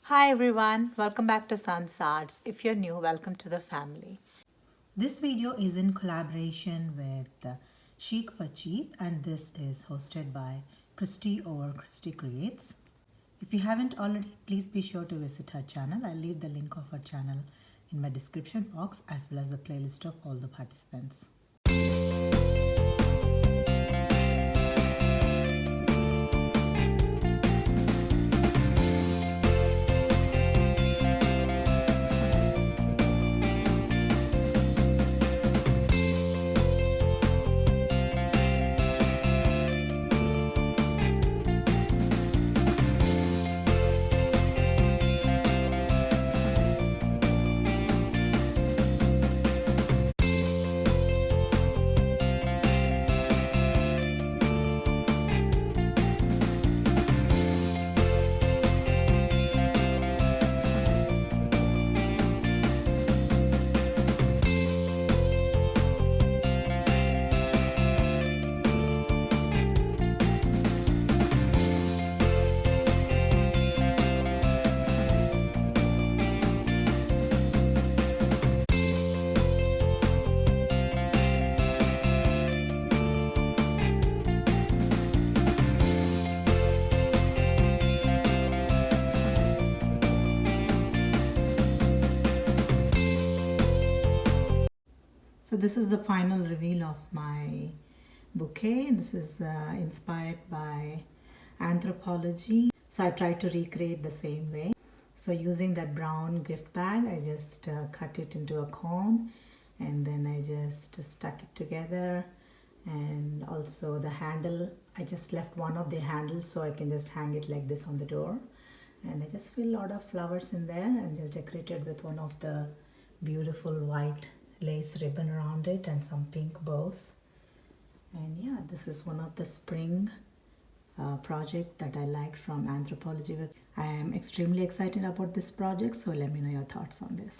Hi everyone, welcome back to Sun's Arts. If you're new, welcome to the family. This video is in collaboration with Chic for Cheap, and this is hosted by Christi over Christi Creates. If you haven't already, please be sure to visit her channel. I'll leave the link of her channel in my description box as well as the playlist of all the participants. So this is the final reveal of my bouquet. This is inspired by Anthropologie. So I tried to recreate the same way. So using that brown gift bag, I just cut it into a cone and then I just stuck it together. And also the handle, I just left one of the handles so I can just hang it like this on the door. And I just filled a lot of flowers in there and just decorated with one of the beautiful white lace ribbon around it and some pink bows. And yeah, this is one of the spring project that I liked from Anthropologie. I am extremely excited about this project, so let me know your thoughts on this.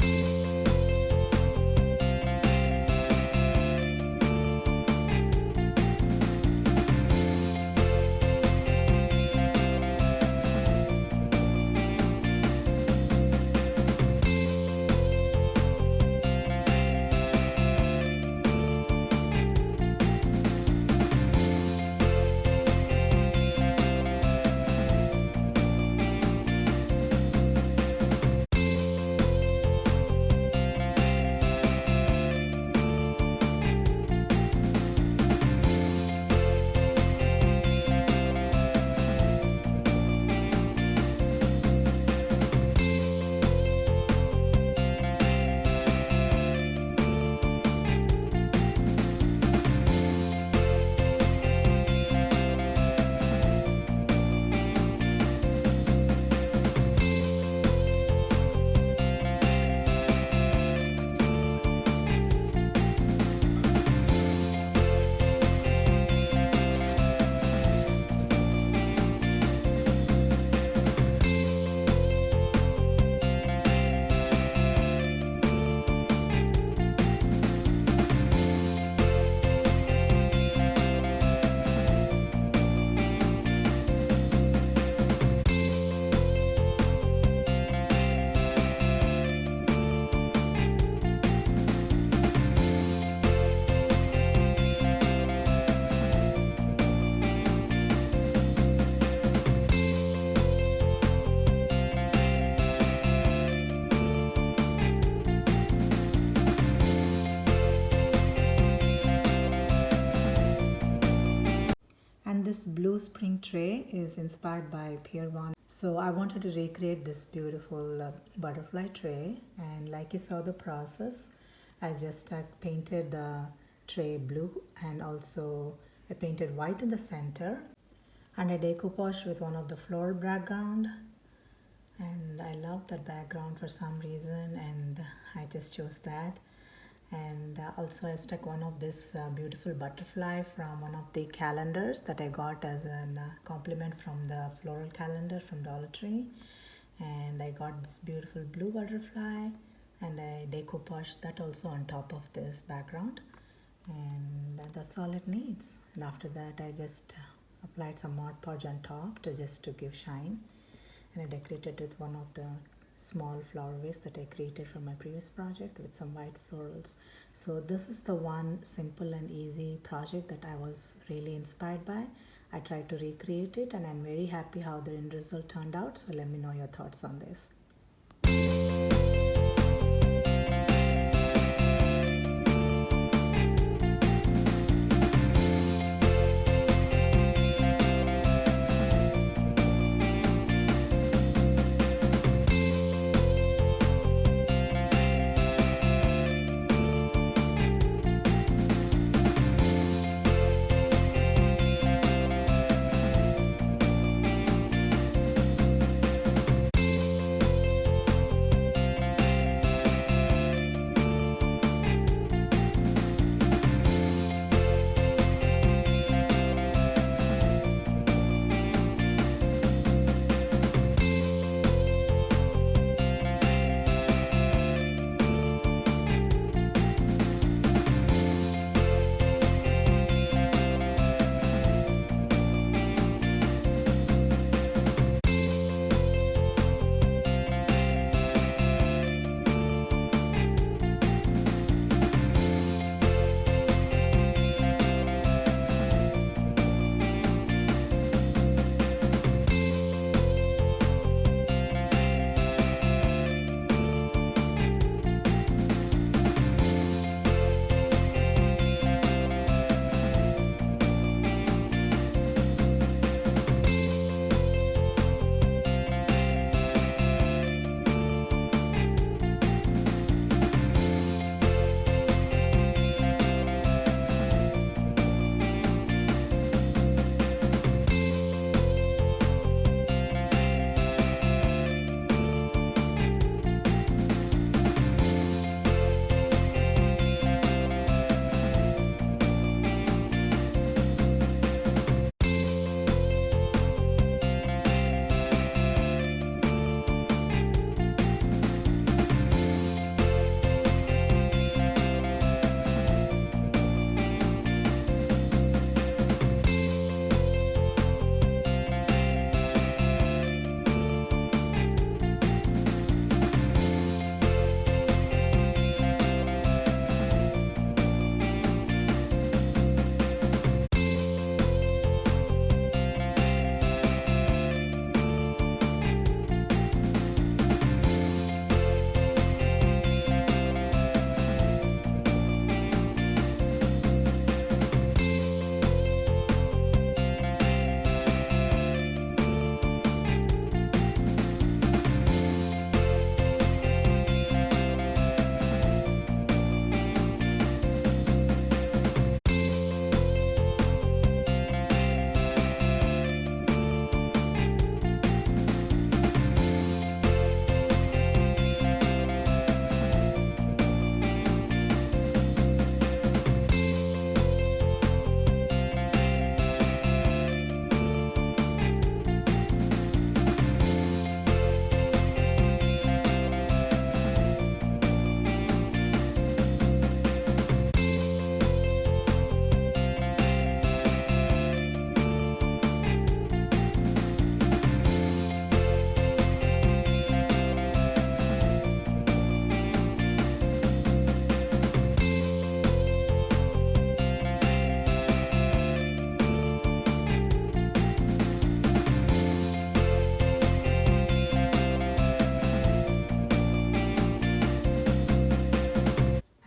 And this blue spring tray is inspired by Pier1. So I wanted to recreate this beautiful butterfly tray, and like you saw the process, I just painted the tray blue and also I painted white in the center and I decoupaged with one of the floral background, and I love that background for some reason and I just chose that. And also I stuck one of this beautiful butterfly from one of the calendars that I got as a compliment from the floral calendar from Dollar Tree. And I got this beautiful blue butterfly and I decoupaged that also on top of this background, and that's all it needs. And after that I just applied some Mod Podge on top to give shine. and I decorated with one of the small flower vase that I created from my previous project with some white florals. So this is the one simple and easy project that I was really inspired by. I tried to recreate it and I'm very happy how the end result turned out. So let me know your thoughts on this.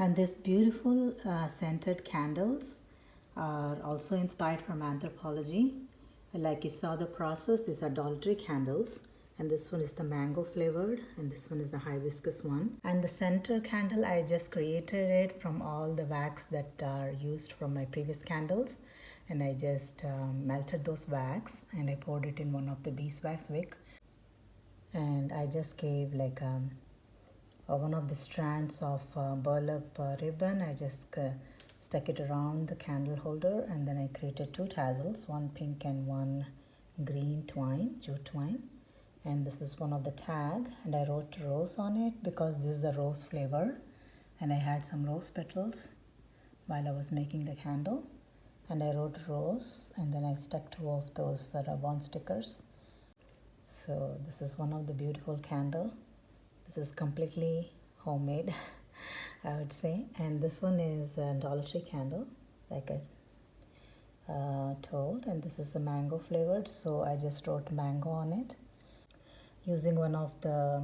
And these beautiful scented candles are also inspired from Anthropologie. Like you saw the process, these are Dolce candles, and this one is the mango flavored, and this one is the hibiscus one. And the center candle, I just created it from all the wax that are used from my previous candles, and I just melted those wax and I poured it in one of the beeswax wick, and I just gave like one of the strands of burlap ribbon. I just stuck it around the candle holder, and then I created two tassels, one pink and one green twine, jute twine. And this is one of the tag, and I wrote rose on it because this is the rose flavor, and I had some rose petals while I was making the candle, and I wrote rose, and then I stuck two of those rub-on stickers. So this is one of the beautiful candle. This is completely homemade, I would say. And this one is a Dollar Tree candle, like I told. And this is a mango flavored, so I just wrote mango on it. Using one of the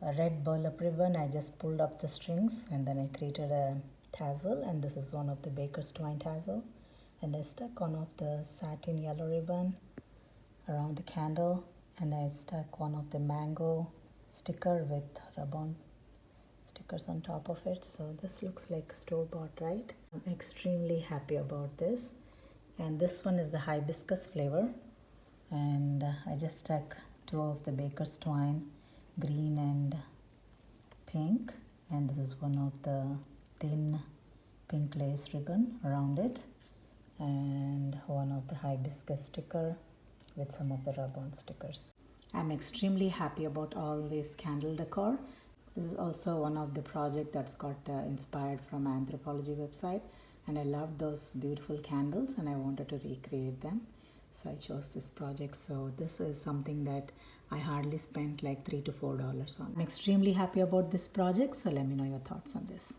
red burlap ribbon, I just pulled up the strings and then I created a tassel. And this is one of the baker's twine tassel. And I stuck one of the satin yellow ribbon around the candle, and I stuck one of the mango sticker with rub-on stickers on top of it. So this looks like store-bought, right? I'm extremely happy about this. And this one is the hibiscus flavor, and I just stuck two of the baker's twine, green and pink, and this is one of the thin pink lace ribbon around it, and one of the hibiscus sticker with some of the rub-on stickers. I'm extremely happy about all this candle decor. This is also one of the project that's got inspired from Anthropologie website, and I loved those beautiful candles and I wanted to recreate them. So I chose this project. So this is something that I hardly spent like $3 to $4 on. I'm extremely happy about this project, so let me know your thoughts on this.